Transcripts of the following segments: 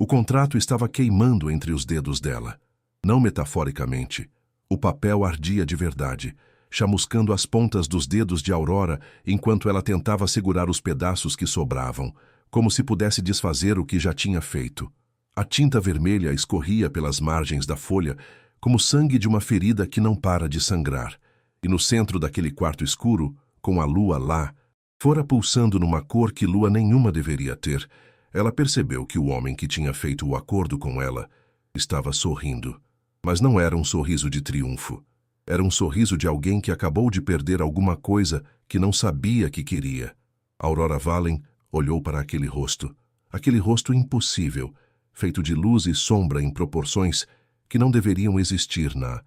O contrato estava queimando entre os dedos dela. Não metaforicamente. O papel ardia de verdade, chamuscando as pontas dos dedos de Aurora enquanto ela tentava segurar os pedaços que sobravam, como se pudesse desfazer o que já tinha feito. A tinta vermelha escorria pelas margens da folha como sangue de uma ferida que não para de sangrar. E no centro daquele quarto escuro, com a lua lá, fora pulsando numa cor que lua nenhuma deveria ter, ela percebeu que o homem que tinha feito o acordo com ela estava sorrindo. Mas não era um sorriso de triunfo. Era um sorriso de alguém que acabou de perder alguma coisa que não sabia que queria. Aurora Valen olhou para aquele rosto impossível, feito de luz e sombra em proporções que não deveriam existir na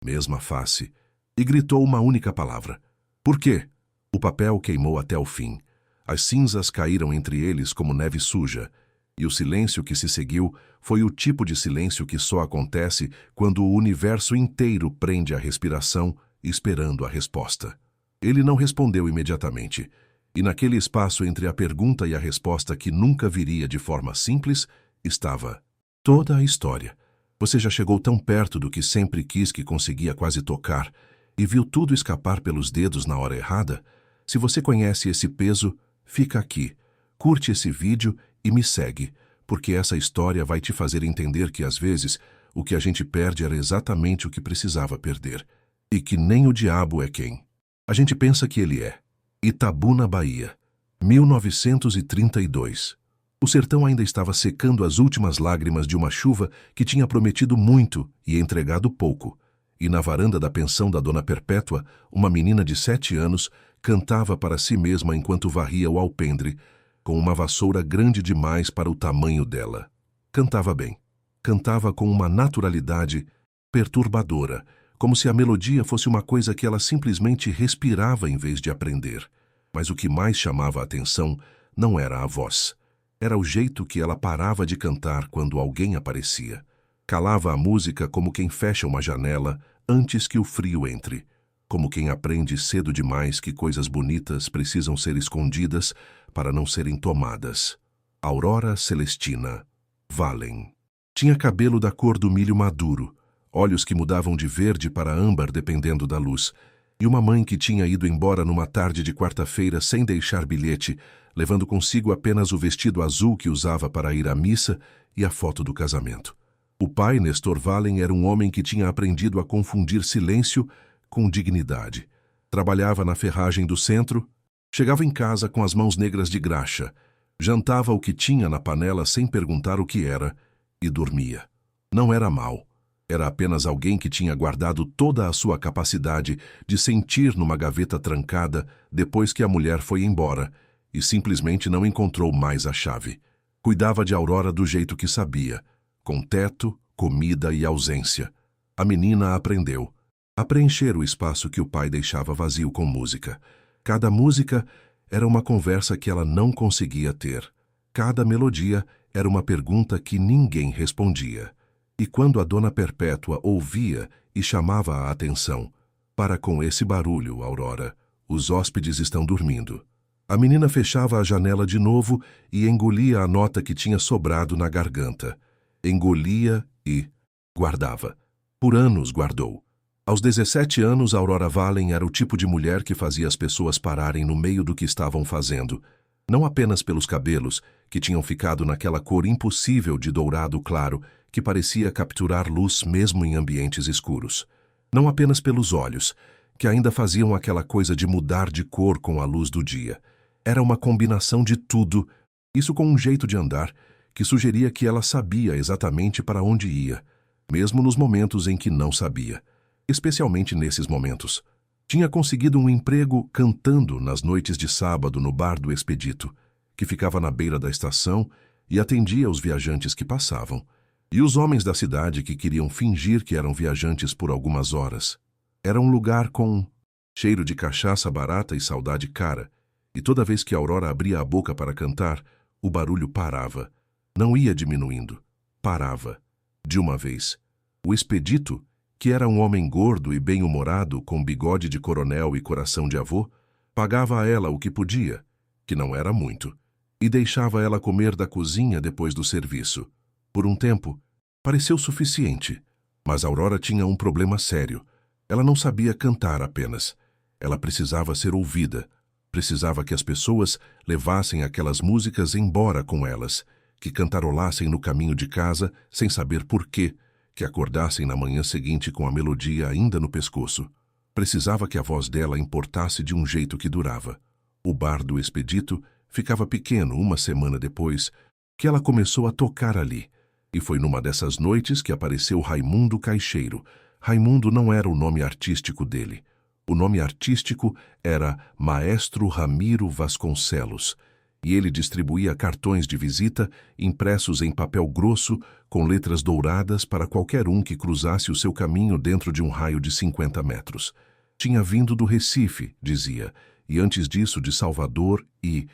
mesma face, e gritou uma única palavra. Por quê? O papel queimou até o fim. As cinzas caíram entre eles como neve suja, e o silêncio que se seguiu foi o tipo de silêncio que só acontece quando o universo inteiro prende a respiração, esperando a resposta. Ele não respondeu imediatamente, e naquele espaço entre a pergunta e a resposta que nunca viria de forma simples, estava toda a história. Você já chegou tão perto do que sempre quis que conseguia quase tocar, e viu tudo escapar pelos dedos na hora errada? Se você conhece esse peso, fica aqui, curte esse vídeo e me segue, porque essa história vai te fazer entender que às vezes o que a gente perde era exatamente o que precisava perder, e que nem o diabo é quem a gente pensa que ele é. Itabuna, Bahia, 1932. O sertão ainda estava secando as últimas lágrimas de uma chuva que tinha prometido muito e entregado pouco, e na varanda da pensão da Dona Perpétua, uma menina de 7 anos cantava para si mesma enquanto varria o alpendre, com uma vassoura grande demais para o tamanho dela. Cantava bem. Cantava com uma naturalidade perturbadora, como se a melodia fosse uma coisa que ela simplesmente respirava em vez de aprender. Mas o que mais chamava a atenção não era a voz. Era o jeito que ela parava de cantar quando alguém aparecia. Calava a música como quem fecha uma janela antes que o frio entre. Como quem aprende cedo demais que coisas bonitas precisam ser escondidas para não serem tomadas. Aurora Celestina Valen. Tinha cabelo da cor do milho maduro, olhos que mudavam de verde para âmbar dependendo da luz, e uma mãe que tinha ido embora numa tarde de quarta-feira sem deixar bilhete, levando consigo apenas o vestido azul que usava para ir à missa e a foto do casamento. O pai, Nestor Valen, era um homem que tinha aprendido a confundir silêncio com dignidade. Trabalhava na ferragem do centro, chegava em casa com as mãos negras de graxa, jantava o que tinha na panela sem perguntar o que era e dormia. Não era mau. Era apenas alguém que tinha guardado toda a sua capacidade de sentir numa gaveta trancada depois que a mulher foi embora e simplesmente não encontrou mais a chave. Cuidava de Aurora do jeito que sabia, com teto, comida e ausência. A menina aprendeu a preencher o espaço que o pai deixava vazio com música. Cada música era uma conversa que ela não conseguia ter. Cada melodia era uma pergunta que ninguém respondia. E quando a Dona Perpétua ouvia e chamava a atenção, para com esse barulho, Aurora, os hóspedes estão dormindo. A menina fechava a janela de novo e engolia a nota que tinha sobrado na garganta. Engolia e guardava. Por anos guardou. Aos 17 anos, Aurora Valen era o tipo de mulher que fazia as pessoas pararem no meio do que estavam fazendo, não apenas pelos cabelos, que tinham ficado naquela cor impossível de dourado claro, que parecia capturar luz mesmo em ambientes escuros. Não apenas pelos olhos, que ainda faziam aquela coisa de mudar de cor com a luz do dia. Era uma combinação de tudo, isso com um jeito de andar, que sugeria que ela sabia exatamente para onde ia, mesmo nos momentos em que não sabia. Especialmente nesses momentos. Tinha conseguido um emprego cantando nas noites de sábado no bar do Expedito, que ficava na beira da estação e atendia os viajantes que passavam, e os homens da cidade que queriam fingir que eram viajantes por algumas horas. Era um lugar com cheiro de cachaça barata e saudade cara, e toda vez que Aurora abria a boca para cantar, o barulho parava. Não ia diminuindo. Parava. De uma vez. O Expedito, que era um homem gordo e bem-humorado, com bigode de coronel e coração de avô, pagava a ela o que podia, que não era muito, e deixava ela comer da cozinha depois do serviço. Por um tempo, pareceu suficiente, mas Aurora tinha um problema sério. Ela não sabia cantar apenas. Ela precisava ser ouvida. Precisava que as pessoas levassem aquelas músicas embora com elas, que cantarolassem no caminho de casa sem saber por quê, que acordassem na manhã seguinte com a melodia ainda no pescoço. Precisava que a voz dela importasse de um jeito que durava. O bar do Expedito ficava pequeno uma semana depois que ela começou a tocar ali. E foi numa dessas noites que apareceu Raimundo Caixeiro. Raimundo não era o nome artístico dele. O nome artístico era Maestro Ramiro Vasconcelos, e ele distribuía cartões de visita impressos em papel grosso com letras douradas para qualquer um que cruzasse o seu caminho dentro de um raio de 50 metros. Tinha vindo do Recife, dizia, e antes disso de Salvador e,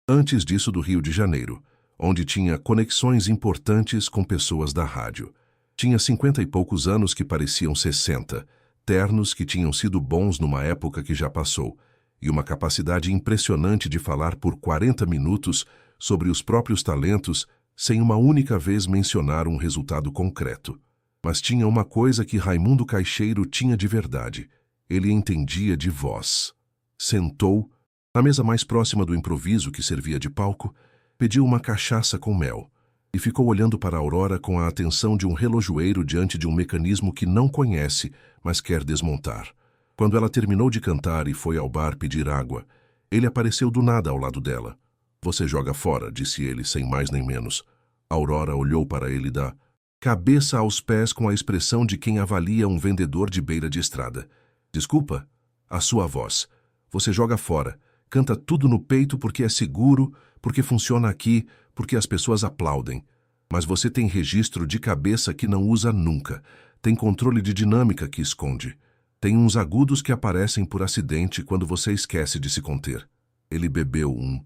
antes disso, do Rio de Janeiro, onde tinha conexões importantes com pessoas da rádio. Tinha 50 e poucos anos que pareciam 60, ternos que tinham sido bons numa época que já passou, e uma capacidade impressionante de falar por 40 minutos sobre os próprios talentos sem uma única vez mencionar um resultado concreto. Mas tinha uma coisa que Raimundo Caixeiro tinha de verdade. Ele entendia de voz. Sentou, na mesa mais próxima do improviso que servia de palco, pediu uma cachaça com mel e ficou olhando para Aurora com a atenção de um relojoeiro diante de um mecanismo que não conhece, mas quer desmontar. Quando ela terminou de cantar e foi ao bar pedir água, ele apareceu do nada ao lado dela. "Você joga fora", disse ele, sem mais nem menos. Aurora olhou para ele da cabeça aos pés com a expressão de quem avalia um vendedor de beira de estrada. "Desculpa, a sua voz. Você joga fora. Canta tudo no peito porque é seguro, porque funciona aqui, porque as pessoas aplaudem. Mas você tem registro de cabeça que não usa nunca. Tem controle de dinâmica que esconde. Tem uns agudos que aparecem por acidente quando você esquece de se conter." Ele bebeu um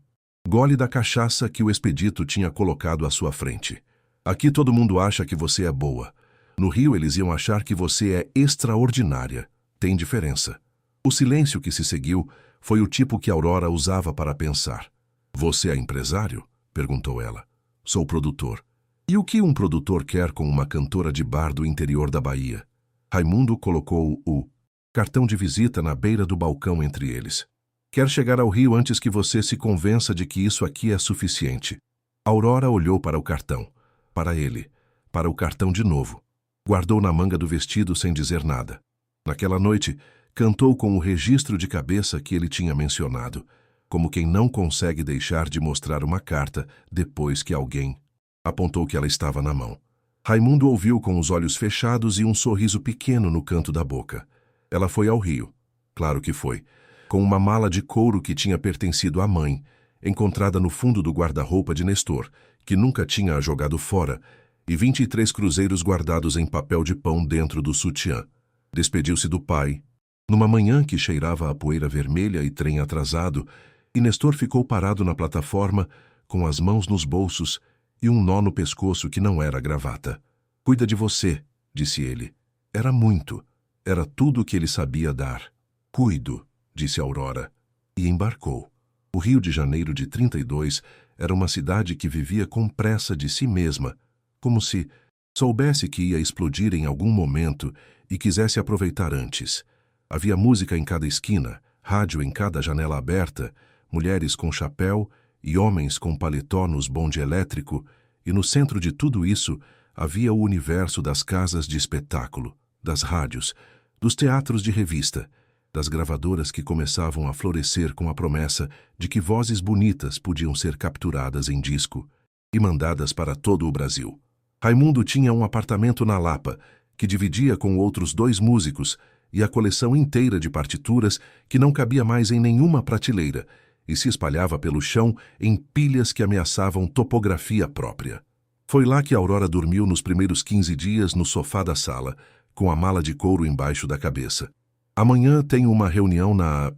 gole da cachaça que o Expedito tinha colocado à sua frente. "Aqui todo mundo acha que você é boa. No Rio eles iam achar que você é extraordinária. Tem diferença." O silêncio que se seguiu foi o tipo que Aurora usava para pensar. "Você é empresário?" perguntou ela. "Sou produtor." "E o que um produtor quer com uma cantora de bar do interior da Bahia?" Raimundo colocou o cartão de visita na beira do balcão entre eles. "Quer chegar ao Rio antes que você se convença de que isso aqui é suficiente." Aurora olhou para o cartão, para ele, para o cartão de novo. Guardou na manga do vestido sem dizer nada. Naquela noite, cantou com o registro de cabeça que ele tinha mencionado, como quem não consegue deixar de mostrar uma carta depois que alguém apontou que ela estava na mão. Raimundo ouviu com os olhos fechados e um sorriso pequeno no canto da boca. Ela foi ao Rio. Claro que foi. Com uma mala de couro que tinha pertencido à mãe, encontrada no fundo do guarda-roupa de Nestor, que nunca tinha a jogado fora, e 23 cruzeiros guardados em papel de pão dentro do sutiã. Despediu-se do pai, numa manhã que cheirava a poeira vermelha e trem atrasado, e Nestor ficou parado na plataforma, com as mãos nos bolsos e um nó no pescoço que não era gravata. "Cuida de você", disse ele. Era muito. Era tudo o que ele sabia dar. "Cuido", disse Aurora, e embarcou. O Rio de Janeiro de 32 era uma cidade que vivia com pressa de si mesma, como se soubesse que ia explodir em algum momento e quisesse aproveitar antes. Havia música em cada esquina, rádio em cada janela aberta, mulheres com chapéu e homens com paletó nos bonde elétrico, e no centro de tudo isso havia o universo das casas de espetáculo, das rádios, dos teatros de revista, das gravadoras que começavam a florescer com a promessa de que vozes bonitas podiam ser capturadas em disco e mandadas para todo o Brasil. Raimundo tinha um apartamento na Lapa, que dividia com outros 2 músicos, e a coleção inteira de partituras que não cabia mais em nenhuma prateleira e se espalhava pelo chão em pilhas que ameaçavam topografia própria. Foi lá que Aurora dormiu nos primeiros 15 dias no sofá da sala, com a mala de couro embaixo da cabeça. "Amanhã tenho uma reunião na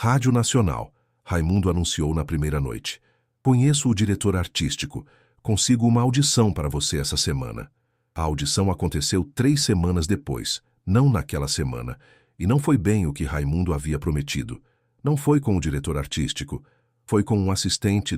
Rádio Nacional", Raimundo anunciou na primeira noite. "Conheço o diretor artístico. Consigo uma audição para você essa semana." A audição aconteceu 3 semanas depois, não naquela semana, e não foi bem o que Raimundo havia prometido. Não foi com o diretor artístico, foi com um assistente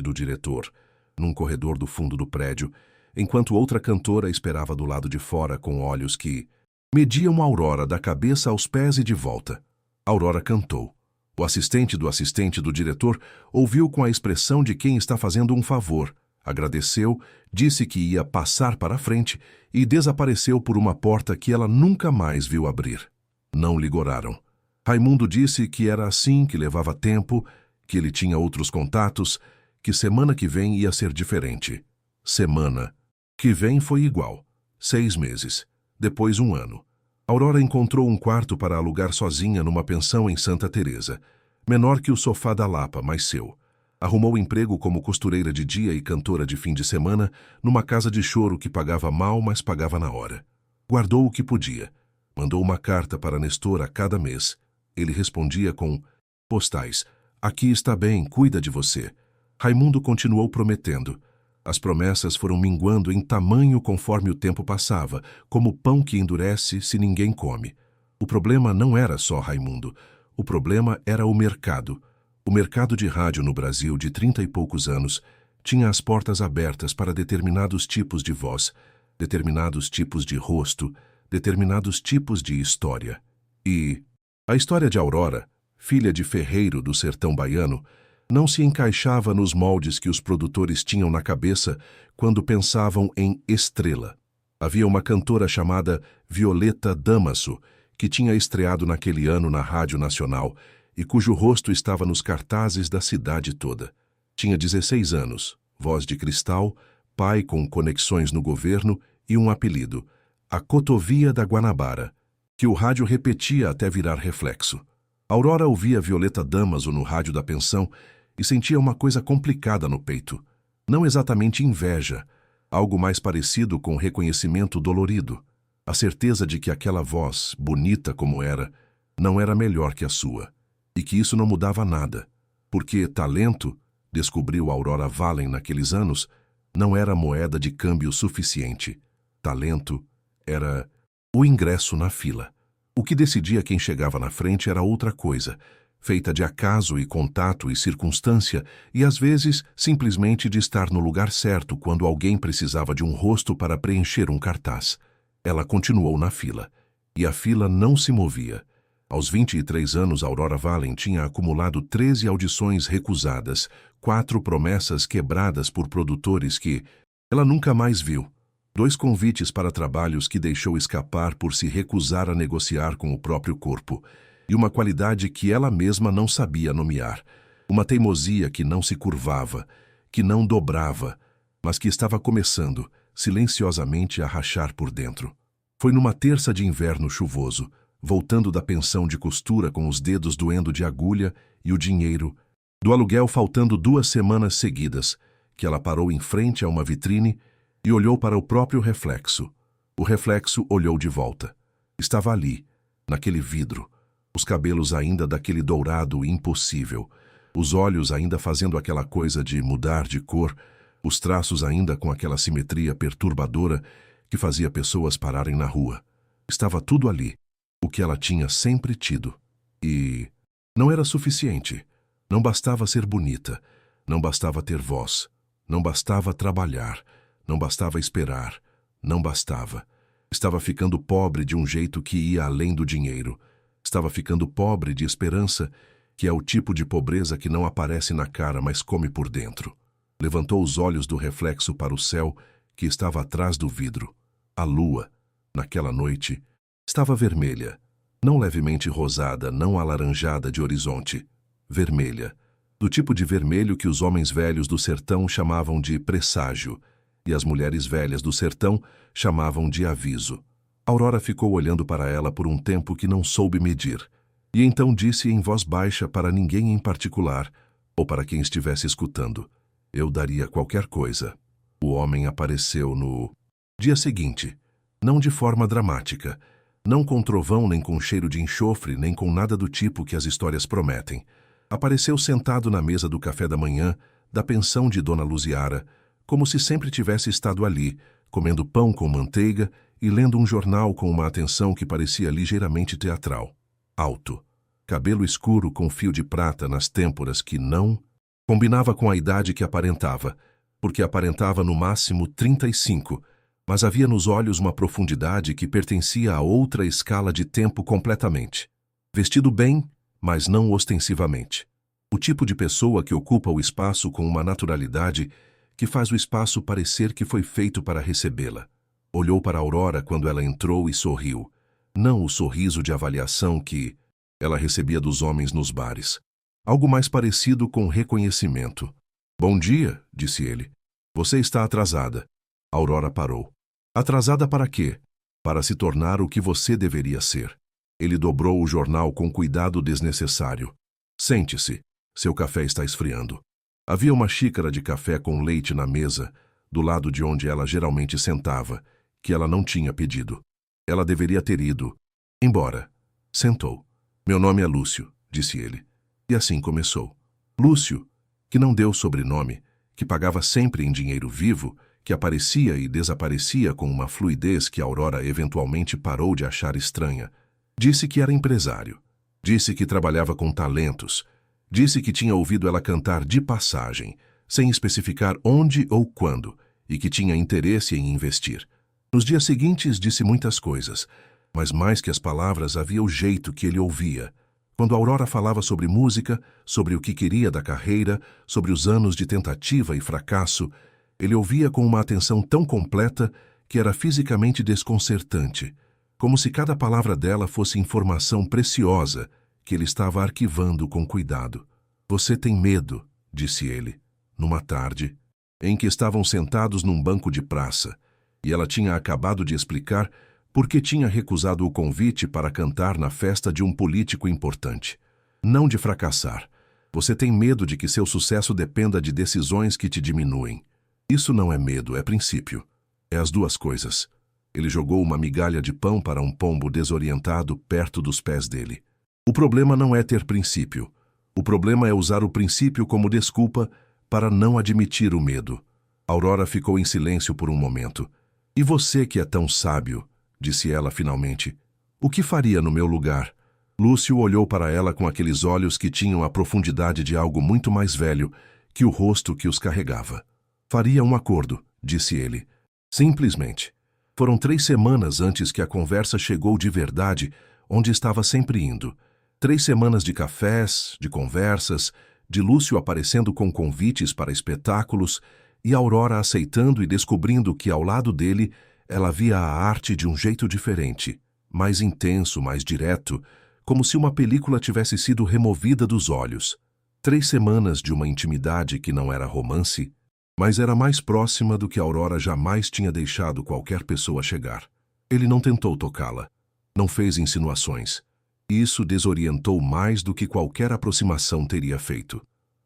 do diretor, num corredor do fundo do prédio, enquanto outra cantora esperava do lado de fora com olhos que mediam Aurora da cabeça aos pés e de volta. Aurora cantou. O assistente do diretor ouviu com a expressão de quem está fazendo um favor, agradeceu, disse que ia passar para a frente e desapareceu por uma porta que ela nunca mais viu abrir. Não ligoraram. Raimundo disse que era assim, que levava tempo, que ele tinha outros contatos, que semana que vem ia ser diferente. Semana que vem foi igual. 6 meses. Depois 1 ano. Aurora encontrou um quarto para alugar sozinha numa pensão em Santa Teresa. Menor que o sofá da Lapa, mas seu. Arrumou emprego como costureira de dia e cantora de fim de semana numa casa de choro que pagava mal, mas pagava na hora. Guardou o que podia. Mandou uma carta para Nestor a cada mês. Ele respondia com postais. Aqui está bem, cuida de você. Raimundo continuou prometendo. As promessas foram minguando em tamanho conforme o tempo passava, como pão que endurece se ninguém come. O problema não era só Raimundo. O problema era o mercado. O mercado de rádio no Brasil, de 30 e poucos anos, tinha as portas abertas para determinados tipos de voz, determinados tipos de rosto, determinados tipos de história. E a história de Aurora, filha de ferreiro do sertão baiano, não se encaixava nos moldes que os produtores tinham na cabeça quando pensavam em estrela. Havia uma cantora chamada Violeta Damaso, que tinha estreado naquele ano na Rádio Nacional e cujo rosto estava nos cartazes da cidade toda. Tinha 16 anos, voz de cristal, pai com conexões no governo e um apelido, a Cotovia da Guanabara, que o rádio repetia até virar reflexo. Aurora ouvia Violeta Damaso no rádio da pensão e sentia uma coisa complicada no peito. Não exatamente inveja, algo mais parecido com reconhecimento dolorido. A certeza de que aquela voz, bonita como era, não era melhor que a sua. E que isso não mudava nada. Porque talento, descobriu Aurora Wallen naqueles anos, não era moeda de câmbio suficiente. Talento era o ingresso na fila. O que decidia quem chegava na frente era outra coisa, feita de acaso e contato e circunstância, e às vezes simplesmente de estar no lugar certo quando alguém precisava de um rosto para preencher um cartaz. Ela continuou na fila, e a fila não se movia. Aos 23 anos, Aurora Wallen tinha acumulado 13 audições recusadas, 4 promessas quebradas por produtores que ela nunca mais viu, 2 convites para trabalhos que deixou escapar por se recusar a negociar com o próprio corpo, e uma qualidade que ela mesma não sabia nomear, uma teimosia que não se curvava, que não dobrava, mas que estava começando, silenciosamente, a rachar por dentro. Foi numa terça de inverno chuvoso, voltando da pensão de costura com os dedos doendo de agulha e o dinheiro, do aluguel faltando 2 semanas seguidas, que ela parou em frente a uma vitrine e olhou para o próprio reflexo. O reflexo olhou de volta. Estava ali, naquele vidro, os cabelos ainda daquele dourado impossível, os olhos ainda fazendo aquela coisa de mudar de cor, os traços ainda com aquela simetria perturbadora que fazia pessoas pararem na rua. Estava tudo ali, o que ela tinha sempre tido. E não era suficiente. Não bastava ser bonita, não bastava ter voz, não bastava trabalhar, não bastava esperar, não bastava. Estava ficando pobre de um jeito que ia além do dinheiro. Estava ficando pobre de esperança, que é o tipo de pobreza que não aparece na cara, mas come por dentro. Levantou os olhos do reflexo para o céu, que estava atrás do vidro. A lua, naquela noite, estava vermelha, não levemente rosada, não alaranjada de horizonte. Vermelha, do tipo de vermelho que os homens velhos do sertão chamavam de presságio, e as mulheres velhas do sertão chamavam de aviso. Aurora ficou olhando para ela por um tempo que não soube medir, e então disse em voz baixa para ninguém em particular, ou para quem estivesse escutando: eu daria qualquer coisa. O homem apareceu no dia seguinte, não de forma dramática, não com trovão nem com cheiro de enxofre, nem com nada do tipo que as histórias prometem. Apareceu sentado na mesa do café da manhã, da pensão de Dona Luziara, como se sempre tivesse estado ali, comendo pão com manteiga e lendo um jornal com uma atenção que parecia ligeiramente teatral. Alto, cabelo escuro com fio de prata nas têmporas que não combinava com a idade que aparentava, porque aparentava no máximo 35, mas havia nos olhos uma profundidade que pertencia a outra escala de tempo completamente. Vestido bem, mas não ostensivamente. O tipo de pessoa que ocupa o espaço com uma naturalidade que faz o espaço parecer que foi feito para recebê-la. Olhou para Aurora quando ela entrou e sorriu. Não o sorriso de avaliação que ela recebia dos homens nos bares. Algo mais parecido com reconhecimento. "Bom dia", disse ele. "Você está atrasada." Aurora parou. "Atrasada para quê?" "Para se tornar o que você deveria ser." Ele dobrou o jornal com cuidado desnecessário. "Sente-se. Seu café está esfriando." Havia uma xícara de café com leite na mesa, do lado de onde ela geralmente sentava, que ela não tinha pedido. Ela deveria ter ido embora. Sentou. "Meu nome é Lúcio", disse ele. E assim começou. Lúcio, que não deu sobrenome, que pagava sempre em dinheiro vivo, que aparecia e desaparecia com uma fluidez que Aurora eventualmente parou de achar estranha. Disse que era empresário. Disse que trabalhava com talentos. Disse que tinha ouvido ela cantar de passagem, sem especificar onde ou quando, e que tinha interesse em investir. Nos dias seguintes disse muitas coisas, mas mais que as palavras havia o jeito que ele ouvia. Quando Aurora falava sobre música, sobre o que queria da carreira, sobre os anos de tentativa e fracasso, ele ouvia com uma atenção tão completa que era fisicamente desconcertante, como se cada palavra dela fosse informação preciosa que ele estava arquivando com cuidado. "Você tem medo", disse ele, numa tarde, em que estavam sentados num banco de praça, e ela tinha acabado de explicar por que tinha recusado o convite para cantar na festa de um político importante. "Não de fracassar. Você tem medo de que seu sucesso dependa de decisões que te diminuem. Isso não é medo, é princípio. É as duas coisas." Ele jogou uma migalha de pão para um pombo desorientado perto dos pés dele. "O problema não é ter princípio. O problema é usar o princípio como desculpa para não admitir o medo." Aurora ficou em silêncio por um momento. "E você que é tão sábio", disse ela finalmente, "o que faria no meu lugar?" Lúcio olhou para ela com aqueles olhos que tinham a profundidade de algo muito mais velho que o rosto que os carregava. "Faria um acordo", disse ele. Simplesmente. Foram 3 semanas antes que a conversa chegou de verdade onde estava sempre indo. 3 semanas de cafés, de conversas, de Lúcio aparecendo com convites para espetáculos e Aurora aceitando e descobrindo que ao lado dele ela via a arte de um jeito diferente, mais intenso, mais direto, como se uma película tivesse sido removida dos olhos. 3 semanas de uma intimidade que não era romance, mas era mais próxima do que Aurora jamais tinha deixado qualquer pessoa chegar. Ele não tentou tocá-la, não fez insinuações. Isso desorientou mais do que qualquer aproximação teria feito.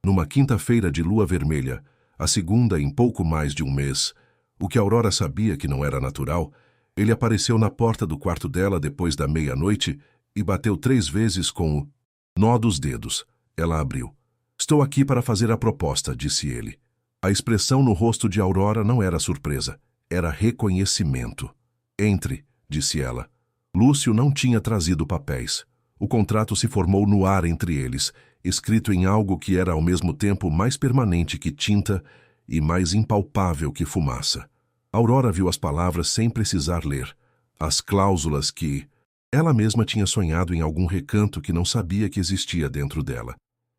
Numa quinta-feira de lua vermelha, a segunda em pouco mais de um mês, o que Aurora sabia que não era natural, ele apareceu na porta do quarto dela depois da meia-noite e bateu 3 vezes com o nó dos dedos. Ela abriu. "Estou aqui para fazer a proposta", disse ele. A expressão no rosto de Aurora não era surpresa, era reconhecimento. "Entre", disse ela. Lúcio não tinha trazido papéis. O contrato se formou no ar entre eles, escrito em algo que era ao mesmo tempo mais permanente que tinta e mais impalpável que fumaça. Aurora viu as palavras sem precisar ler, as cláusulas que ela mesma tinha sonhado em algum recanto que não sabia que existia dentro dela.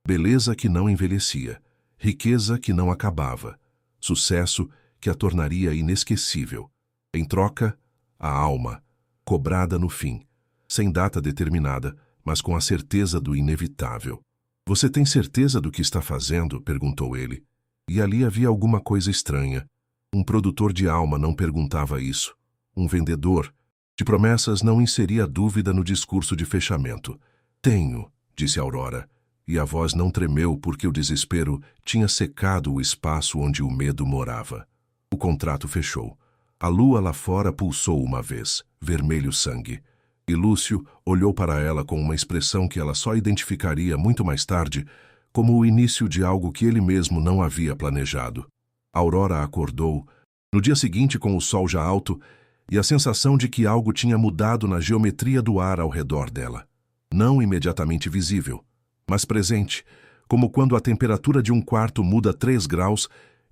Beleza que não envelhecia, riqueza que não acabava, sucesso que a tornaria inesquecível. Em troca, a alma, cobrada no fim, sem data determinada, mas com a certeza do inevitável. "Você tem certeza do que está fazendo?", perguntou ele. E ali havia alguma coisa estranha. Um produtor de alma não perguntava isso. Um vendedor de promessas não inseria dúvida no discurso de fechamento. "Tenho", disse Aurora, e a voz não tremeu porque o desespero tinha secado o espaço onde o medo morava. O contrato fechou. A lua lá fora pulsou uma vez, vermelho sangue. E Lúcio olhou para ela com uma expressão que ela só identificaria muito mais tarde como o início de algo que ele mesmo não havia planejado. Aurora acordou, no dia seguinte com o sol já alto, e a sensação de que algo tinha mudado na geometria do ar ao redor dela. Não imediatamente visível, mas presente, como quando a temperatura de um quarto muda 3 graus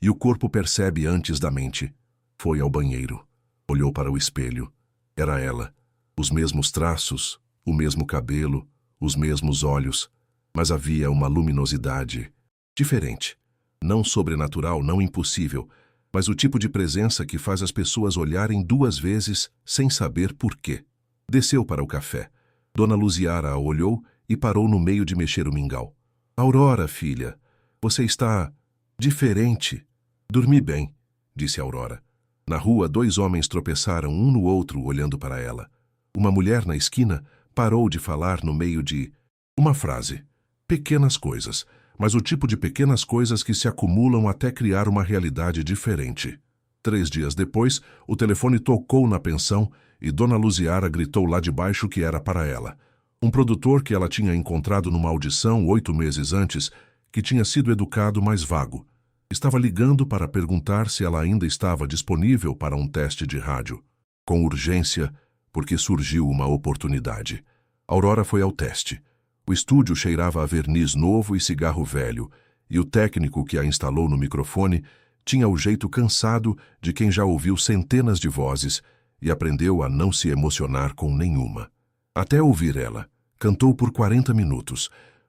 E o corpo percebe antes da mente. Foi ao banheiro. Olhou para o espelho. Era ela. Os mesmos traços, o mesmo cabelo, os mesmos olhos. Mas havia uma luminosidade diferente. Não sobrenatural, não impossível, mas o tipo de presença que faz as pessoas olharem 2 vezes sem saber por quê. Desceu para o café. Dona Luziara a olhou e parou no meio de mexer o mingau. Aurora, filha, você está diferente. Dormi bem, disse Aurora. Na rua, 2 homens tropeçaram um no outro olhando para ela. Uma mulher na esquina parou de falar no meio de uma frase. Pequenas coisas, mas o tipo de pequenas coisas que se acumulam até criar uma realidade diferente. 3 dias depois, o telefone tocou na pensão e Dona Luziara gritou lá de baixo que era para ela. Um produtor que ela tinha encontrado numa audição 8 meses antes, que tinha sido educado mais vago. Estava ligando para perguntar se ela ainda estava disponível para um teste de rádio. Com urgência, porque surgiu uma oportunidade. Aurora foi ao teste. O estúdio cheirava a verniz novo e cigarro velho, e o técnico que a instalou no microfone tinha o jeito cansado de quem já ouviu centenas de vozes e aprendeu a não se emocionar com nenhuma. Até ouvir ela, cantou por 40 minutos.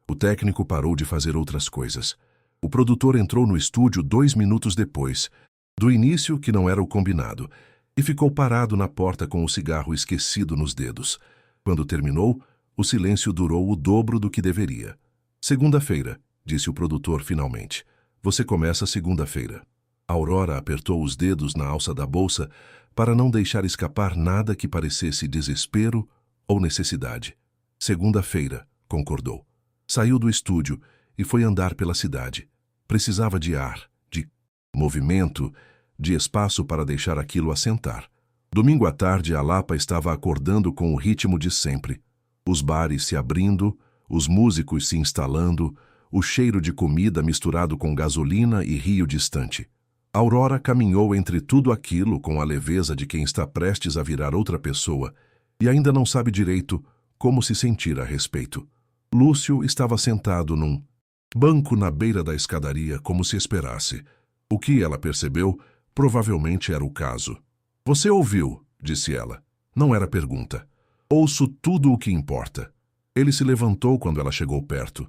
O técnico parou de fazer outras coisas. O produtor entrou no estúdio 2 minutos depois, do início que não era o combinado, e ficou parado na porta com o cigarro esquecido nos dedos. Quando terminou, o silêncio durou o dobro do que deveria. Segunda-feira, disse o produtor finalmente. Você começa segunda-feira. Aurora apertou os dedos na alça da bolsa para não deixar escapar nada que parecesse desespero ou necessidade. Segunda-feira, concordou. Saiu do estúdio e foi andar pela cidade. Precisava de ar, de movimento, de espaço para deixar aquilo assentar. Domingo à tarde, a Lapa estava acordando com o ritmo de sempre. Os bares se abrindo, os músicos se instalando, o cheiro de comida misturado com gasolina e rio distante. Aurora caminhou entre tudo aquilo com a leveza de quem está prestes a virar outra pessoa e ainda não sabe direito como se sentir a respeito. Lúcio estava sentado num banco na beira da escadaria como se esperasse. O que ela percebeu provavelmente era o caso. Você ouviu, disse ela. Não era pergunta. Ouço tudo o que importa. Ele se levantou quando ela chegou perto.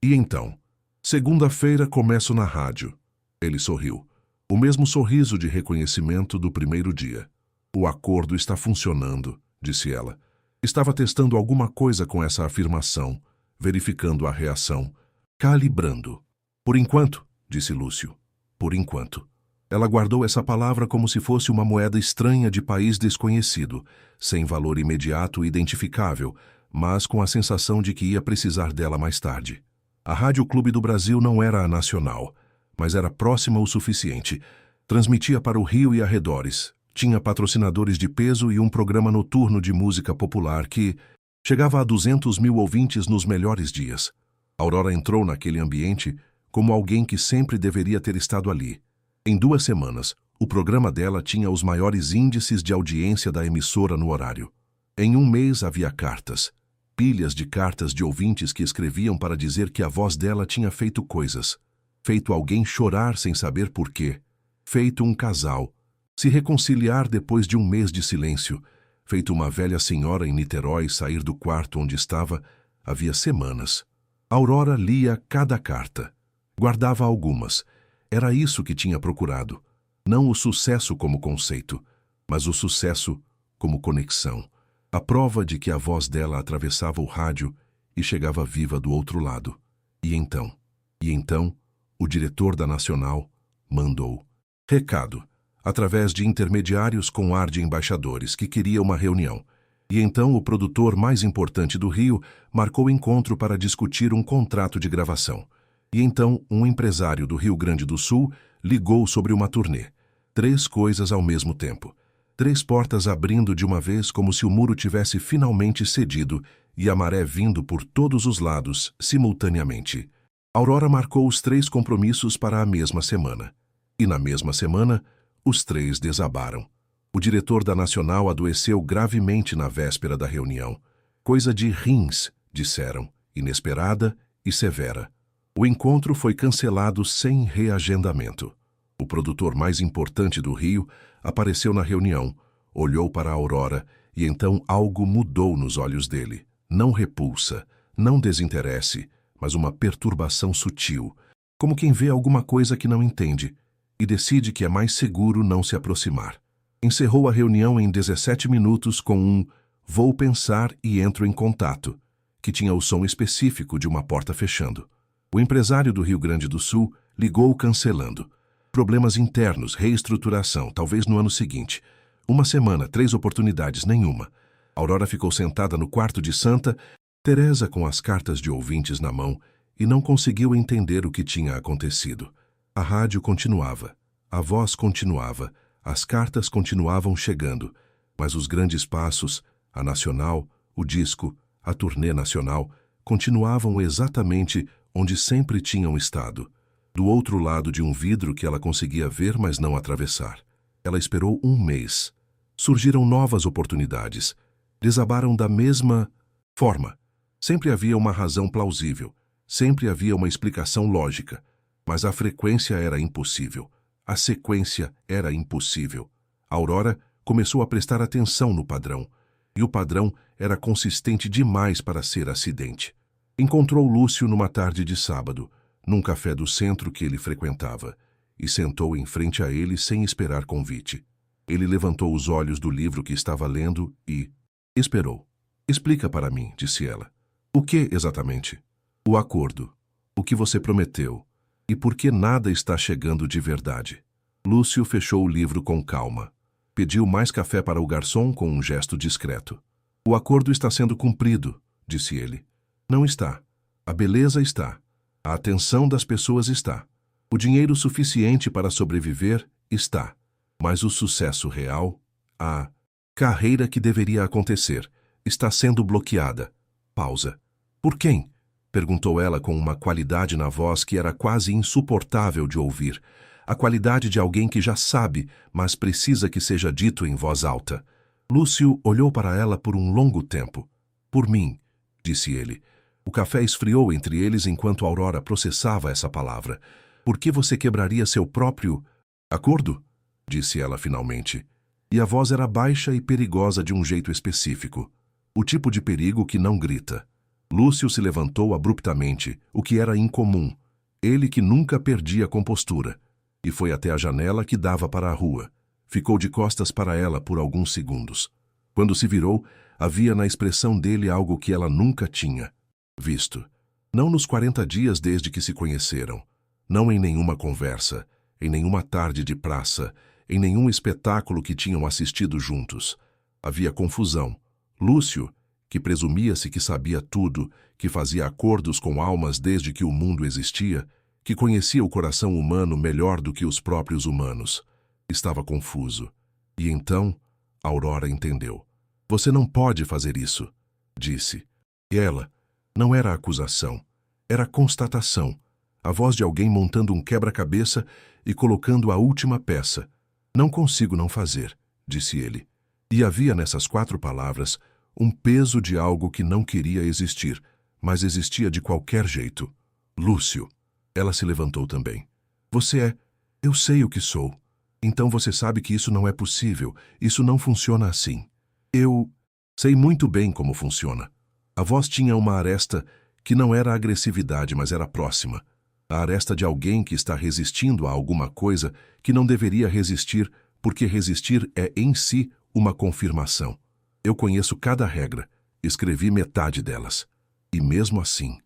E então? Segunda-feira começo na rádio. Ele sorriu. O mesmo sorriso de reconhecimento do primeiro dia. O acordo está funcionando, disse ela. Estava testando alguma coisa com essa afirmação, verificando a reação, calibrando. Por enquanto, disse Lúcio. Por enquanto. Ela guardou essa palavra como se fosse uma moeda estranha de país desconhecido, sem valor imediato identificável, mas com a sensação de que ia precisar dela mais tarde. A Rádio Clube do Brasil não era a nacional, mas era próxima o suficiente. Transmitia para o Rio e arredores. Tinha patrocinadores de peso e um programa noturno de música popular que chegava a 200 mil ouvintes nos melhores dias. Aurora entrou naquele ambiente como alguém que sempre deveria ter estado ali. Em 2 semanas, o programa dela tinha os maiores índices de audiência da emissora no horário. Em 1 mês havia cartas, pilhas de cartas de ouvintes que escreviam para dizer que a voz dela tinha feito coisas, feito alguém chorar sem saber por quê, feito um casal se reconciliar depois de 1 mês de silêncio, feito uma velha senhora em Niterói sair do quarto onde estava havia semanas. Aurora lia cada carta, guardava algumas. Era isso que tinha procurado. Não o sucesso como conceito, mas o sucesso como conexão. A prova de que a voz dela atravessava o rádio e chegava viva do outro lado. E então, o diretor da Nacional mandou recado, através de intermediários com ar de embaixadores, que queria uma reunião. E então o produtor mais importante do Rio marcou encontro para discutir um contrato de gravação. E então um empresário do Rio Grande do Sul ligou sobre uma turnê. 3 coisas ao mesmo tempo. 3 portas abrindo de uma vez como se o muro tivesse finalmente cedido e a maré vindo por todos os lados, simultaneamente. Aurora marcou os 3 compromissos para a mesma semana. E na mesma semana, os 3 desabaram. O diretor da Nacional adoeceu gravemente na véspera da reunião. Coisa de rins, disseram, inesperada e severa. O encontro foi cancelado sem reagendamento. O produtor mais importante do Rio apareceu na reunião, olhou para a Aurora e então algo mudou nos olhos dele. Não repulsa, não desinteresse, mas uma perturbação sutil, como quem vê alguma coisa que não entende e decide que é mais seguro não se aproximar. Encerrou a reunião em 17 minutos com um "vou pensar e entro em contato", que tinha o som específico de uma porta fechando. O empresário do Rio Grande do Sul ligou cancelando. Problemas internos, reestruturação, talvez no ano seguinte. Uma semana, 3 oportunidades, nenhuma. Aurora ficou sentada no quarto de Santa Teresa com as cartas de ouvintes na mão e não conseguiu entender o que tinha acontecido. A rádio continuava, a voz continuava, as cartas continuavam chegando, mas os grandes passos, a nacional, o disco, a turnê nacional, continuavam exatamente onde sempre tinham estado, do outro lado de um vidro que ela conseguia ver, mas não atravessar. Ela esperou um mês. Surgiram novas oportunidades. Desabaram da mesma forma. Sempre havia uma razão plausível. Sempre havia uma explicação lógica. Mas a frequência era impossível. A sequência era impossível. A Aurora começou a prestar atenção no padrão. E o padrão era consistente demais para ser acidente. Encontrou Lúcio numa tarde de sábado, num café do centro que ele frequentava, e sentou em frente a ele sem esperar convite. Ele levantou os olhos do livro que estava lendo e esperou. "Explica para mim", disse ela. "O que exatamente?" "O acordo. O que você prometeu. E por que nada está chegando de verdade?" Lúcio fechou o livro com calma. Pediu mais café para o garçom com um gesto discreto. "O acordo está sendo cumprido", disse ele. "Não está. A beleza está. A atenção das pessoas está. O dinheiro suficiente para sobreviver está. Mas o sucesso real, a carreira que deveria acontecer, está sendo bloqueada." Pausa. "Por quem?" perguntou ela com uma qualidade na voz que era quase insuportável de ouvir. A qualidade de alguém que já sabe, mas precisa que seja dito em voz alta. Lúcio olhou para ela por um longo tempo. "Por mim", disse ele. O café esfriou entre eles enquanto Aurora processava essa palavra. "Por que você quebraria seu próprio acordo?", disse ela finalmente. E a voz era baixa e perigosa de um jeito específico. O tipo de perigo que não grita. Lúcio se levantou abruptamente, o que era incomum. Ele que nunca perdia a compostura. E foi até a janela que dava para a rua. Ficou de costas para ela por alguns segundos. Quando se virou, havia na expressão dele algo que ela nunca tinha visto. Não nos 40 dias desde que se conheceram. Não em nenhuma conversa, em nenhuma tarde de praça, em nenhum espetáculo que tinham assistido juntos. Havia confusão. Lúcio, que presumia-se que sabia tudo, que fazia acordos com almas desde que o mundo existia, que conhecia o coração humano melhor do que os próprios humanos, estava confuso. E então, Aurora entendeu. "Você não pode fazer isso", disse. E ela, não era acusação, era constatação, a voz de alguém montando um quebra-cabeça e colocando a última peça. "Não consigo não fazer", disse ele. E havia nessas 4 palavras um peso de algo que não queria existir, mas existia de qualquer jeito. "Lúcio." Ela se levantou também. "Você é... Eu sei o que sou. Então você sabe que isso não é possível, isso não funciona assim." "Eu sei muito bem como funciona." A voz tinha uma aresta que não era agressividade, mas era próxima. A aresta de alguém que está resistindo a alguma coisa que não deveria resistir, porque resistir é em si uma confirmação. "Eu conheço cada regra, escrevi metade delas. E mesmo assim,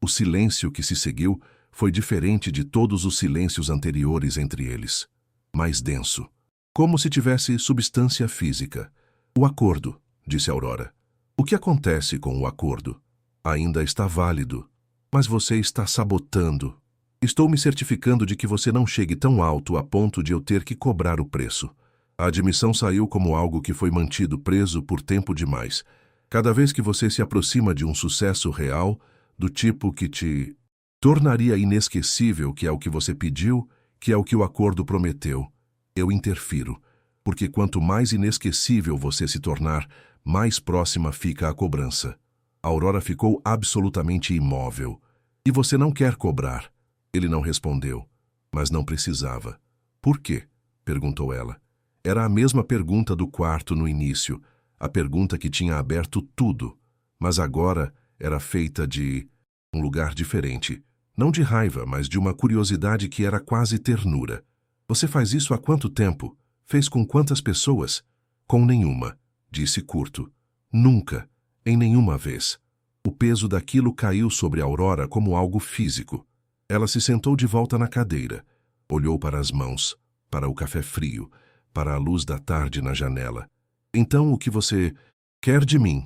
o silêncio que se seguiu foi diferente de todos os silêncios anteriores entre eles. Mais denso. Como se tivesse substância física. "O acordo", disse Aurora. "O que acontece com o acordo? Ainda está válido. Mas você está sabotando. Estou me certificando de que você não chegue tão alto a ponto de eu ter que cobrar o preço." A admissão saiu como algo que foi mantido preso por tempo demais. Cada vez que você se aproxima de um sucesso real, do tipo que te tornaria inesquecível, que é o que você pediu, que é o que o acordo prometeu, eu interfiro, porque quanto mais inesquecível você se tornar, mais próxima fica a cobrança. A Aurora ficou absolutamente imóvel. "E você não quer cobrar?" Ele não respondeu. Mas não precisava. Por quê? Perguntou ela. Era a mesma pergunta do quarto no início, a pergunta que tinha aberto tudo, mas agora era feita de um lugar diferente. Não de raiva, mas de uma curiosidade que era quase ternura. Você faz isso há quanto tempo? Fez com quantas pessoas? Com nenhuma, disse curto. Nunca, em nenhuma vez. O peso daquilo caiu sobre Aurora como algo físico. Ela se sentou de volta na cadeira. Olhou para as mãos, para o café frio, para a luz da tarde na janela. Então o que você quer de mim?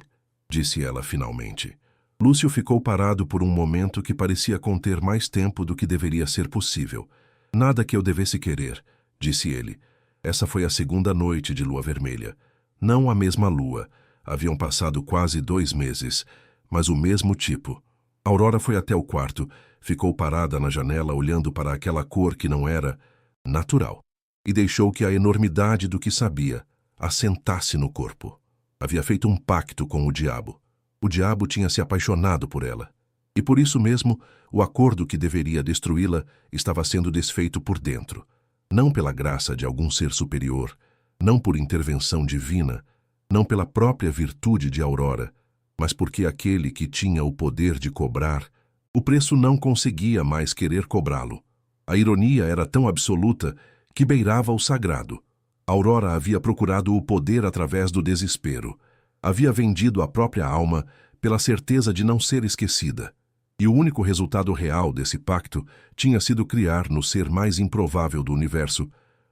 Disse ela finalmente. Lúcio ficou parado por um momento que parecia conter mais tempo do que deveria ser possível. Nada que eu devesse querer, disse ele. Essa foi a segunda noite de lua vermelha. Não a mesma lua. Haviam passado quase 2 meses, mas o mesmo tipo. Aurora foi até o quarto, ficou parada na janela olhando para aquela cor que não era natural, e deixou que a enormidade do que sabia assentasse no corpo. Havia feito um pacto com o diabo. O diabo tinha se apaixonado por ela. E por isso mesmo, o acordo que deveria destruí-la estava sendo desfeito por dentro. Não pela graça de algum ser superior, não por intervenção divina, não pela própria virtude de Aurora, mas porque aquele que tinha o poder de cobrar, o preço não conseguia mais querer cobrá-lo. A ironia era tão absoluta que beirava o sagrado. Aurora havia procurado o poder através do desespero. Havia vendido a própria alma pela certeza de não ser esquecida. E o único resultado real desse pacto tinha sido criar no ser mais improvável do universo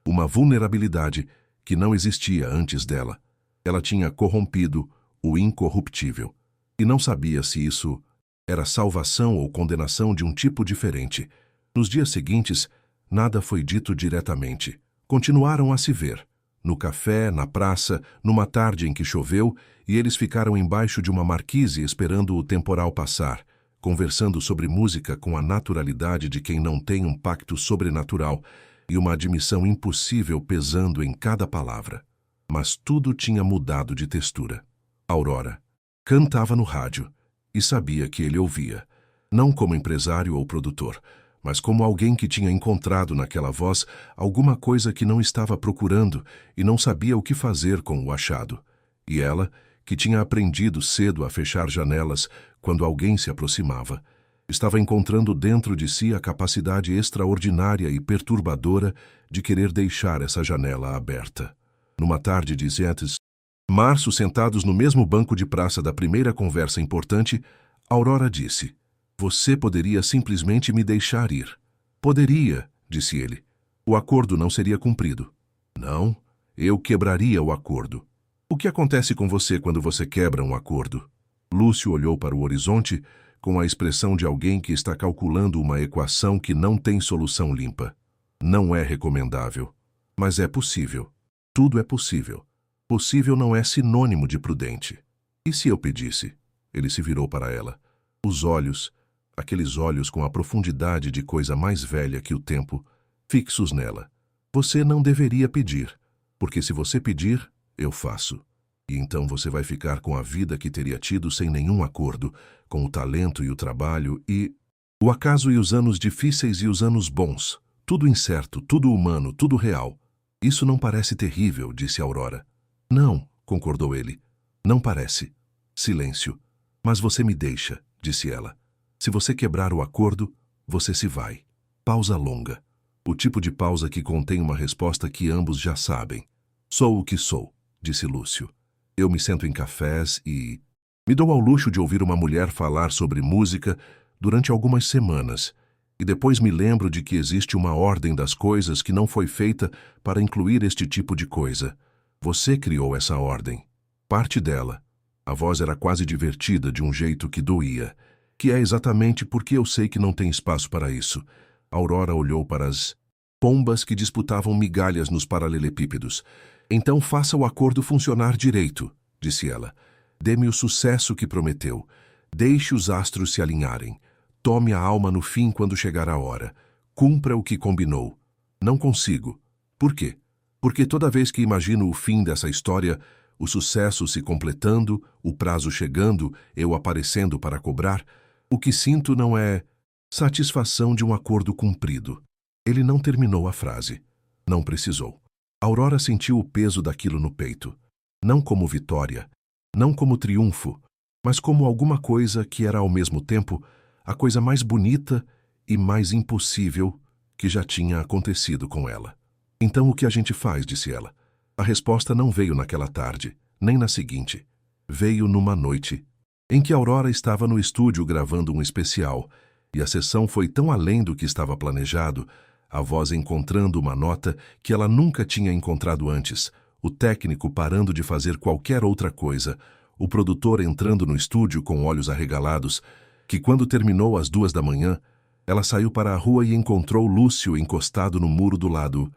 uma vulnerabilidade que não existia antes dela. Ela tinha corrompido o incorruptível. E não sabia se isso era salvação ou condenação de um tipo diferente. Nos dias seguintes, nada foi dito diretamente. Continuaram a se ver. No café, na praça, numa tarde em que choveu, e eles ficaram embaixo de uma marquise esperando o temporal passar, conversando sobre música com a naturalidade de quem não tem um pacto sobrenatural e uma admissão impossível pesando em cada palavra. Mas tudo tinha mudado de textura. Aurora cantava no rádio e sabia que ele ouvia, não como empresário ou produtor, mas como alguém que tinha encontrado naquela voz alguma coisa que não estava procurando e não sabia o que fazer com o achado. E ela, que tinha aprendido cedo a fechar janelas quando alguém se aproximava, estava encontrando dentro de si a capacidade extraordinária e perturbadora de querer deixar essa janela aberta. Numa tarde de março, sentados no mesmo banco de praça da primeira conversa importante, Aurora disse: "Você poderia simplesmente me deixar ir." "Poderia", disse ele. "O acordo não seria cumprido." "Não, eu quebraria o acordo." "O que acontece com você quando você quebra um acordo?" Lúcio olhou para o horizonte com a expressão de alguém que está calculando uma equação que não tem solução limpa. "Não é recomendável, mas é possível. Tudo é possível. Possível não é sinônimo de prudente." "E se eu pedisse?" Ele se virou para ela. Os olhos, aqueles olhos com a profundidade de coisa mais velha que o tempo, fixos nela. "Você não deveria pedir, porque se você pedir, eu faço. E então você vai ficar com a vida que teria tido sem nenhum acordo, com o talento e o trabalho e o acaso e os anos difíceis e os anos bons. Tudo incerto, tudo humano, tudo real." "Isso não parece terrível", disse Aurora. "Não", concordou ele. "Não parece." Silêncio. "Mas você me deixa", disse ela. "Se você quebrar o acordo, você se vai." Pausa longa. O tipo de pausa que contém uma resposta que ambos já sabem. "Sou o que sou", disse Lúcio. "Eu me sento em cafés e me dou ao luxo de ouvir uma mulher falar sobre música durante algumas semanas, e depois me lembro de que existe uma ordem das coisas que não foi feita para incluir este tipo de coisa. Você criou essa ordem. Parte dela." A voz era quase divertida de um jeito que doía. "Que é exatamente porque eu sei que não tem espaço para isso." Aurora olhou para as pombas que disputavam migalhas nos paralelepípedos. "Então faça o acordo funcionar direito", disse ela. "Dê-me o sucesso que prometeu. Deixe os astros se alinharem. Tome a alma no fim quando chegar a hora. Cumpra o que combinou." "Não consigo." "Por quê?" "Porque toda vez que imagino o fim dessa história, o sucesso se completando, o prazo chegando, eu aparecendo para cobrar, o que sinto não é satisfação de um acordo cumprido. Ele não terminou a frase. Não precisou. Aurora sentiu o peso daquilo no peito. Não como vitória, não como triunfo, mas como alguma coisa que era ao mesmo tempo a coisa mais bonita e mais impossível que já tinha acontecido com ela. Então o que a gente faz? Disse ela. A resposta não veio naquela tarde, nem na seguinte. Veio numa noite em que Aurora estava no estúdio gravando um especial, e a sessão foi tão além do que estava planejado, a voz encontrando uma nota que ela nunca tinha encontrado antes, o técnico parando de fazer qualquer outra coisa, o produtor entrando no estúdio com olhos arregalados, que quando terminou às 2 da manhã, ela saiu para a rua e encontrou Lúcio encostado no muro do lado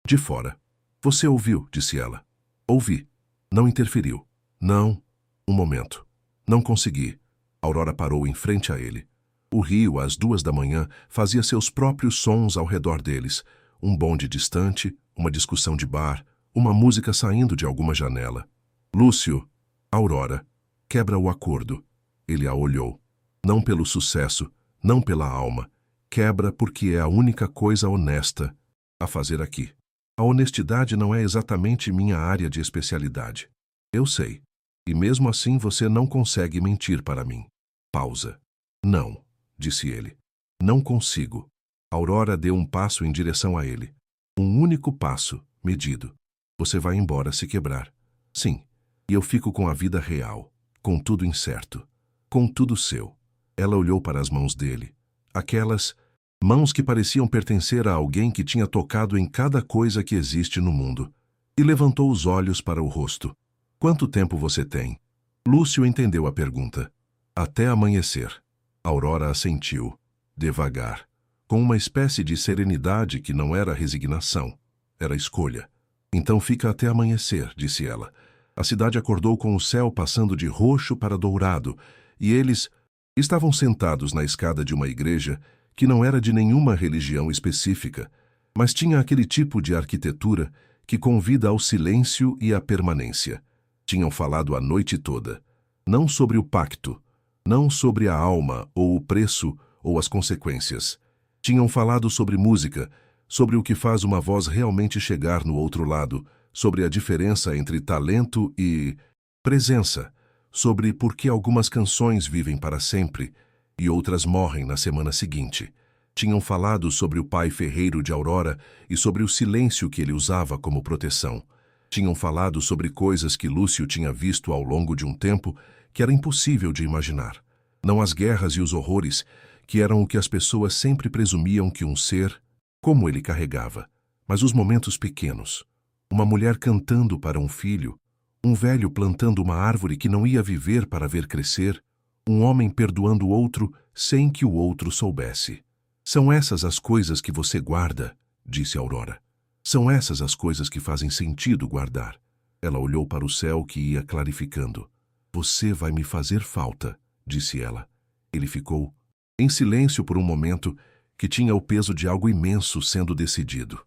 de fora. Você ouviu? Disse ela. Ouvi. Não interferiu. Não. Um momento. Não consegui. Aurora parou em frente a ele. O rio, às 2 da manhã, fazia seus próprios sons ao redor deles. Um bonde distante, uma discussão de bar, uma música saindo de alguma janela. Lúcio, Aurora, quebra o acordo. Ele a olhou. Não pelo sucesso, não pela alma. Quebra porque é a única coisa honesta a fazer aqui. A honestidade não é exatamente minha área de especialidade. Eu sei. E mesmo assim você não consegue mentir para mim. Pausa. Não, disse ele. Não consigo. Aurora deu um passo em direção a ele. Um único passo, medido. Você vai embora se quebrar. Sim. E eu fico com a vida real, com tudo incerto, com tudo seu. Ela olhou para as mãos dele. Aquelas mãos que pareciam pertencer a alguém que tinha tocado em cada coisa que existe no mundo. E levantou os olhos para o rosto. Quanto tempo você tem? Lúcio entendeu a pergunta. Até amanhecer. Aurora assentiu, devagar, com uma espécie de serenidade que não era resignação, era escolha. Então fica até amanhecer, disse ela. A cidade acordou com o céu passando de roxo para dourado, e eles estavam sentados na escada de uma igreja que não era de nenhuma religião específica, mas tinha aquele tipo de arquitetura que convida ao silêncio e à permanência. Tinham falado a noite toda, não sobre o pacto, não sobre a alma ou o preço ou as consequências. Tinham falado sobre música, sobre o que faz uma voz realmente chegar no outro lado, sobre a diferença entre talento e presença, sobre por que algumas canções vivem para sempre e outras morrem na semana seguinte. Tinham falado sobre o pai ferreiro de Aurora e sobre o silêncio que ele usava como proteção. Tinham falado sobre coisas que Lúcio tinha visto ao longo de um tempo que era impossível de imaginar. Não as guerras e os horrores, que eram o que as pessoas sempre presumiam que um ser, como ele carregava, mas os momentos pequenos. Uma mulher cantando para um filho, um velho plantando uma árvore que não ia viver para ver crescer, um homem perdoando o outro sem que o outro soubesse. São essas as coisas que você guarda, disse Aurora. São essas as coisas que fazem sentido guardar. Ela olhou para o céu que ia clarificando. Você vai me fazer falta, disse ela. Ele ficou em silêncio por um momento que tinha o peso de algo imenso sendo decidido.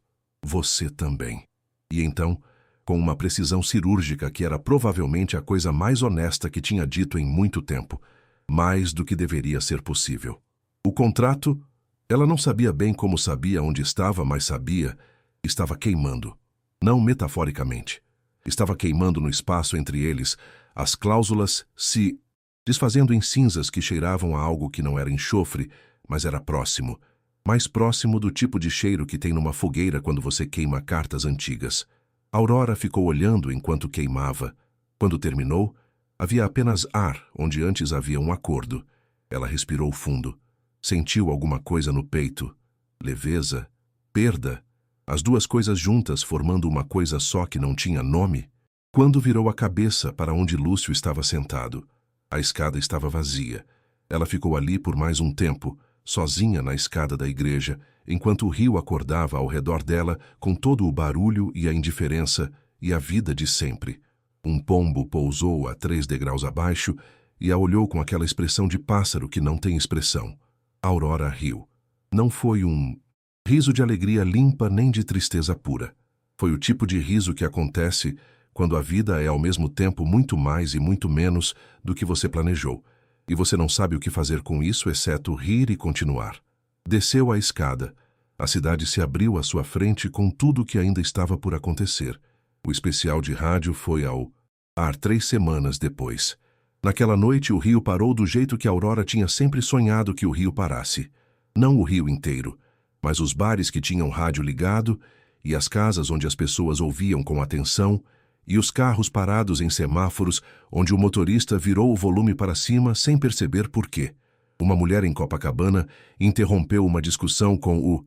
Você também. E então, com uma precisão cirúrgica que era provavelmente a coisa mais honesta que tinha dito em muito tempo, mais do que deveria ser possível. O contrato, ela não sabia bem como sabia onde estava, mas sabia, estava queimando. Não metaforicamente. Estava queimando no espaço entre eles, as cláusulas se desfazendo em cinzas que cheiravam a algo que não era enxofre, mas era próximo. Mais próximo do tipo de cheiro que tem numa fogueira quando você queima cartas antigas. Aurora ficou olhando enquanto queimava. Quando terminou, havia apenas ar onde antes havia um acordo. Ela respirou fundo. Sentiu alguma coisa no peito. Leveza, perda, as duas coisas juntas formando uma coisa só que não tinha nome. Quando virou a cabeça para onde Lúcio estava sentado, a escada estava vazia. Ela ficou ali por mais um tempo, sozinha na escada da igreja, enquanto o rio acordava ao redor dela com todo o barulho e a indiferença e a vida de sempre. Um pombo pousou a 3 degraus abaixo e a olhou com aquela expressão de pássaro que não tem expressão. Aurora riu. Não foi um riso de alegria limpa nem de tristeza pura. Foi o tipo de riso que acontece quando a vida é ao mesmo tempo muito mais e muito menos do que você planejou, e você não sabe o que fazer com isso exceto rir e continuar. Desceu a escada. A cidade se abriu à sua frente com tudo o que ainda estava por acontecer. O especial de rádio foi ao ar 3 semanas depois. Naquela noite, o rio parou do jeito que Aurora tinha sempre sonhado que o rio parasse. Não o rio inteiro, mas os bares que tinham rádio ligado, e as casas onde as pessoas ouviam com atenção, e os carros parados em semáforos onde o motorista virou o volume para cima sem perceber por quê. Uma mulher em Copacabana interrompeu uma discussão com o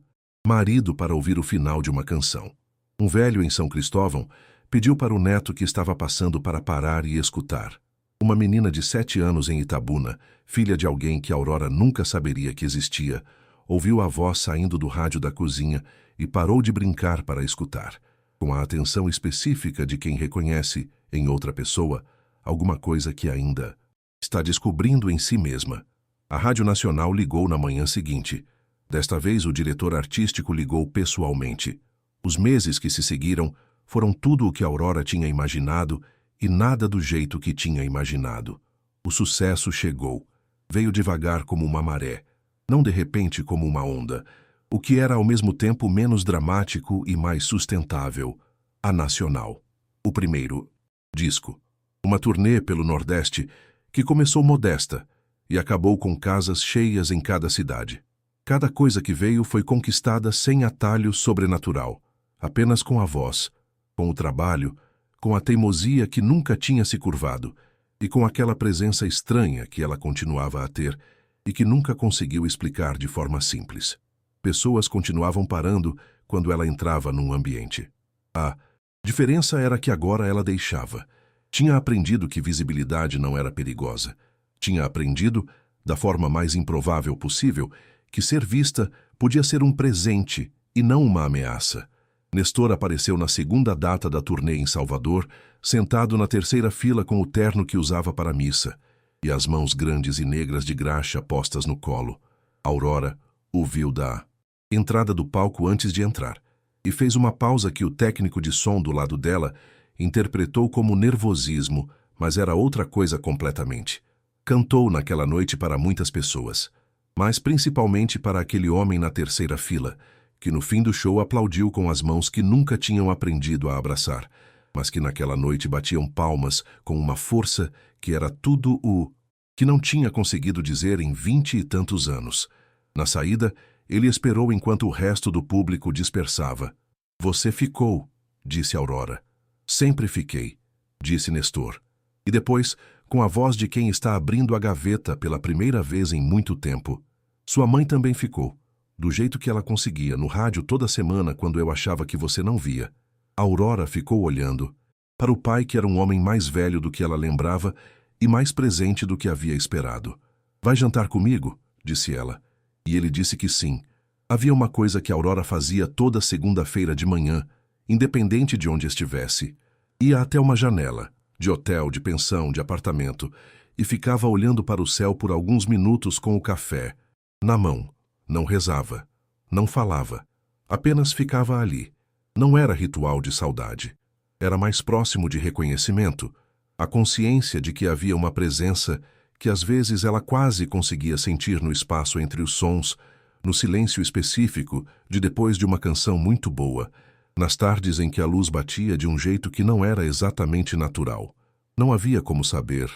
marido para ouvir o final de uma canção. Um velho em São Cristóvão pediu para o neto que estava passando para parar e escutar. Uma menina de 7 anos em Itabuna, filha de alguém que Aurora nunca saberia que existia, ouviu a voz saindo do rádio da cozinha e parou de brincar para escutar, com a atenção específica de quem reconhece, em outra pessoa, alguma coisa que ainda está descobrindo em si mesma. A Rádio Nacional ligou na manhã seguinte. Desta vez, o diretor artístico ligou pessoalmente. Os meses que se seguiram foram tudo o que Aurora tinha imaginado e nada do jeito que tinha imaginado. O sucesso chegou. Veio devagar como uma maré, não de repente como uma onda, o que era ao mesmo tempo menos dramático e mais sustentável. A Nacional. O primeiro disco. Uma turnê pelo Nordeste que começou modesta e acabou com casas cheias em cada cidade. Cada coisa que veio foi conquistada sem atalho sobrenatural, apenas com a voz, com o trabalho, com a teimosia que nunca tinha se curvado e com aquela presença estranha que ela continuava a ter e que nunca conseguiu explicar de forma simples. Pessoas continuavam parando quando ela entrava num ambiente. A diferença era que agora ela deixava. Tinha aprendido que visibilidade não era perigosa. Tinha aprendido, da forma mais improvável possível, que ser vista podia ser um presente e não uma ameaça. Nestor apareceu na segunda data da turnê em Salvador, sentado na terceira fila com o terno que usava para a missa, e as mãos grandes e negras de graxa postas no colo. Aurora o viu da entrada do palco antes de entrar, e fez uma pausa que o técnico de som do lado dela interpretou como nervosismo, mas era outra coisa completamente. Cantou naquela noite para muitas pessoas, mas principalmente para aquele homem na terceira fila, que no fim do show aplaudiu com as mãos que nunca tinham aprendido a abraçar, mas que naquela noite batiam palmas com uma força que era tudo o que não tinha conseguido dizer em 20 e tantos anos. Na saída, ele esperou enquanto o resto do público dispersava. "Você ficou", disse Aurora. "Sempre fiquei", disse Nestor. E depois, com a voz de quem está abrindo a gaveta pela primeira vez em muito tempo, "Sua mãe também ficou, do jeito que ela conseguia, no rádio toda semana quando eu achava que você não via." Aurora ficou olhando para o pai, que era um homem mais velho do que ela lembrava e mais presente do que havia esperado. "Vai jantar comigo?", disse ela. E ele disse que sim. Havia uma coisa que Aurora fazia toda segunda-feira de manhã, independente de onde estivesse. Ia até uma janela, de hotel, de pensão, de apartamento, e ficava olhando para o céu por alguns minutos com o café na mão. Não rezava, não falava, apenas ficava ali. Não era ritual de saudade. Era mais próximo de reconhecimento, a consciência de que havia uma presença que às vezes ela quase conseguia sentir no espaço entre os sons, no silêncio específico de depois de uma canção muito boa, nas tardes em que a luz batia de um jeito que não era exatamente natural. Não havia como saber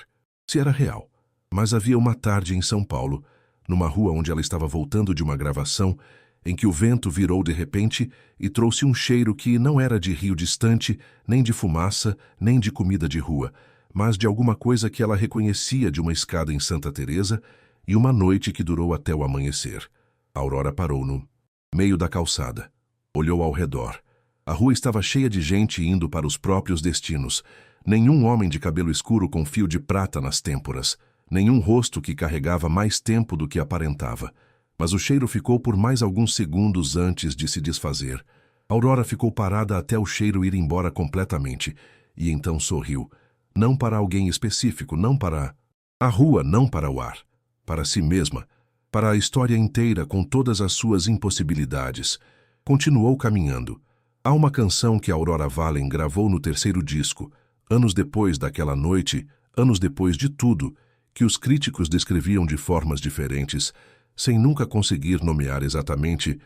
se era real, mas havia uma tarde em São Paulo, numa rua onde ela estava voltando de uma gravação, em que o vento virou de repente e trouxe um cheiro que não era de rio distante, nem de fumaça, nem de comida de rua, mas de alguma coisa que ela reconhecia de uma escada em Santa Teresa e uma noite que durou até o amanhecer. A Aurora parou no meio da calçada. Olhou ao redor. A rua estava cheia de gente indo para os próprios destinos. Nenhum homem de cabelo escuro com fio de prata nas têmporas. Nenhum rosto que carregava mais tempo do que aparentava. Mas o cheiro ficou por mais alguns segundos antes de se desfazer. Aurora ficou parada até o cheiro ir embora completamente, e então sorriu. Não para alguém específico, não para a rua, não para o ar. Para si mesma, para a história inteira com todas as suas impossibilidades. Continuou caminhando. Há uma canção que Aurora Wallen gravou no terceiro disco, anos depois daquela noite, anos depois de tudo, que os críticos descreviam de formas diferentes, sem nunca conseguir nomear exatamente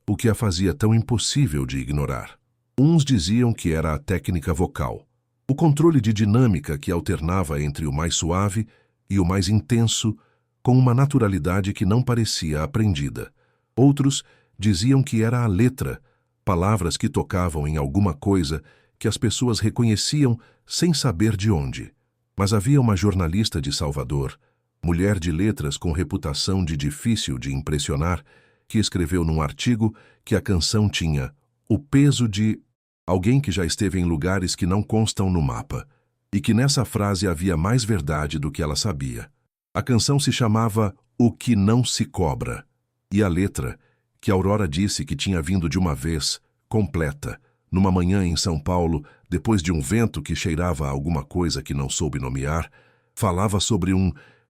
o que a fazia tão impossível de ignorar. Uns diziam que era a técnica vocal, o controle de dinâmica que alternava entre o mais suave e o mais intenso, com uma naturalidade que não parecia aprendida. Outros diziam que era a letra, palavras que tocavam em alguma coisa que as pessoas reconheciam sem saber de onde. Mas havia uma jornalista de Salvador, mulher de letras com reputação de difícil de impressionar, que escreveu num artigo que a canção tinha o peso de alguém que já esteve em lugares que não constam no mapa, e que nessa frase havia mais verdade do que ela sabia. A canção se chamava O Que Não Se Cobra, e a letra, que Aurora disse que tinha vindo de uma vez, completa, numa manhã em São Paulo, depois de um vento que cheirava a alguma coisa que não soube nomear, falava sobre um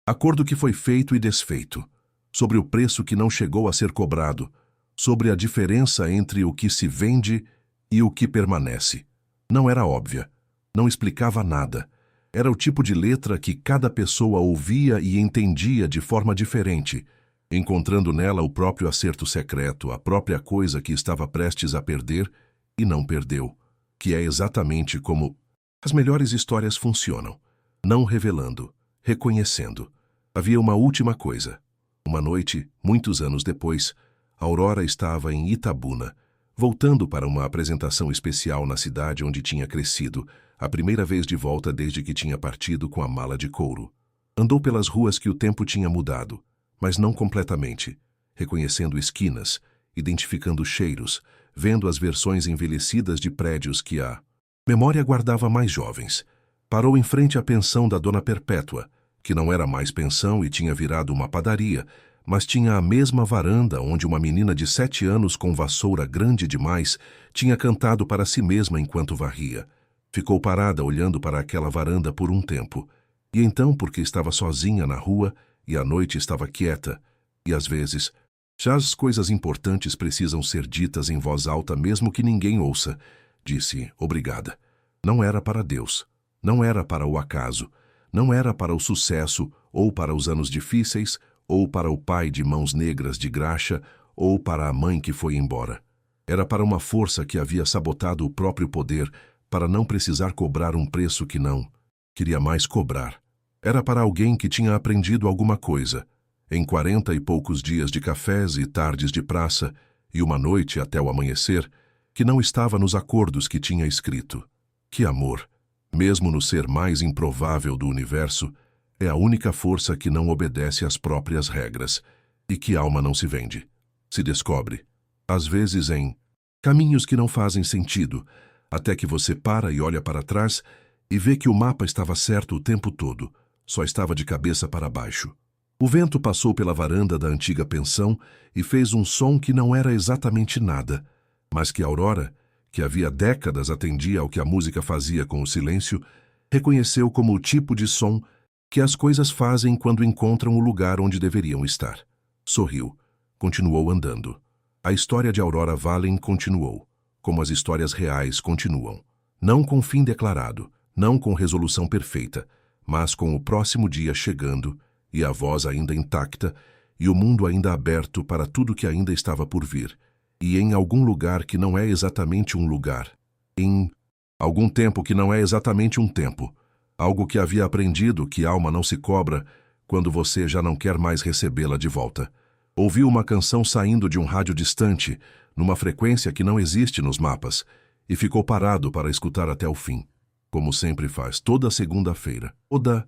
acordo que foi feito e desfeito, sobre o preço que não chegou a ser cobrado, sobre a diferença entre o que se vende e o que permanece. Não era óbvia, não explicava nada. Era o tipo de letra que cada pessoa ouvia e entendia de forma diferente, encontrando nela o próprio acerto secreto, a própria coisa que estava prestes a perder e não perdeu, que é exatamente como as melhores histórias funcionam, não revelando, reconhecendo. Havia uma última coisa. Uma noite, muitos anos depois, Aurora estava em Itabuna, voltando para uma apresentação especial na cidade onde tinha crescido, a primeira vez de volta desde que tinha partido com a mala de couro. Andou pelas ruas que o tempo tinha mudado, mas não completamente, reconhecendo esquinas, identificando cheiros, vendo as versões envelhecidas de prédios que a memória guardava mais jovens. Parou em frente à pensão da Dona Perpétua, que não era mais pensão e tinha virado uma padaria, mas tinha a mesma varanda onde uma menina de 7 anos com vassoura grande demais tinha cantado para si mesma enquanto varria. Ficou parada olhando para aquela varanda por um tempo, e então, porque estava sozinha na rua e a noite estava quieta, e às vezes, já as coisas importantes precisam ser ditas em voz alta mesmo que ninguém ouça, disse obrigada. Não era para Deus, não era para o acaso, não era para o sucesso, ou para os anos difíceis, ou para o pai de mãos negras de graxa, ou para a mãe que foi embora. Era para uma força que havia sabotado o próprio poder para não precisar cobrar um preço que não queria mais cobrar. Era para alguém que tinha aprendido alguma coisa, em 40 e poucos dias de cafés e tardes de praça, e uma noite até o amanhecer, que não estava nos acordos que tinha escrito. Que amor, mesmo no ser mais improvável do universo, é a única força que não obedece às próprias regras, e que alma não se vende. Se descobre, às vezes em caminhos que não fazem sentido, até que você para e olha para trás e vê que o mapa estava certo o tempo todo, só estava de cabeça para baixo. O vento passou pela varanda da antiga pensão e fez um som que não era exatamente nada, mas que Aurora, que havia décadas atendia ao que a música fazia com o silêncio, reconheceu como o tipo de som que as coisas fazem quando encontram o lugar onde deveriam estar. Sorriu. Continuou andando. A história de Aurora Valen continuou, como as histórias reais continuam. Não com fim declarado, não com resolução perfeita, mas com o próximo dia chegando, e a voz ainda intacta, e o mundo ainda aberto para tudo que ainda estava por vir, e em algum lugar que não é exatamente um lugar, em algum tempo que não é exatamente um tempo, algo que havia aprendido que alma não se cobra quando você já não quer mais recebê-la de volta. Ouviu uma canção saindo de um rádio distante, numa frequência que não existe nos mapas, e ficou parado para escutar até o fim, como sempre faz toda segunda-feira. Oda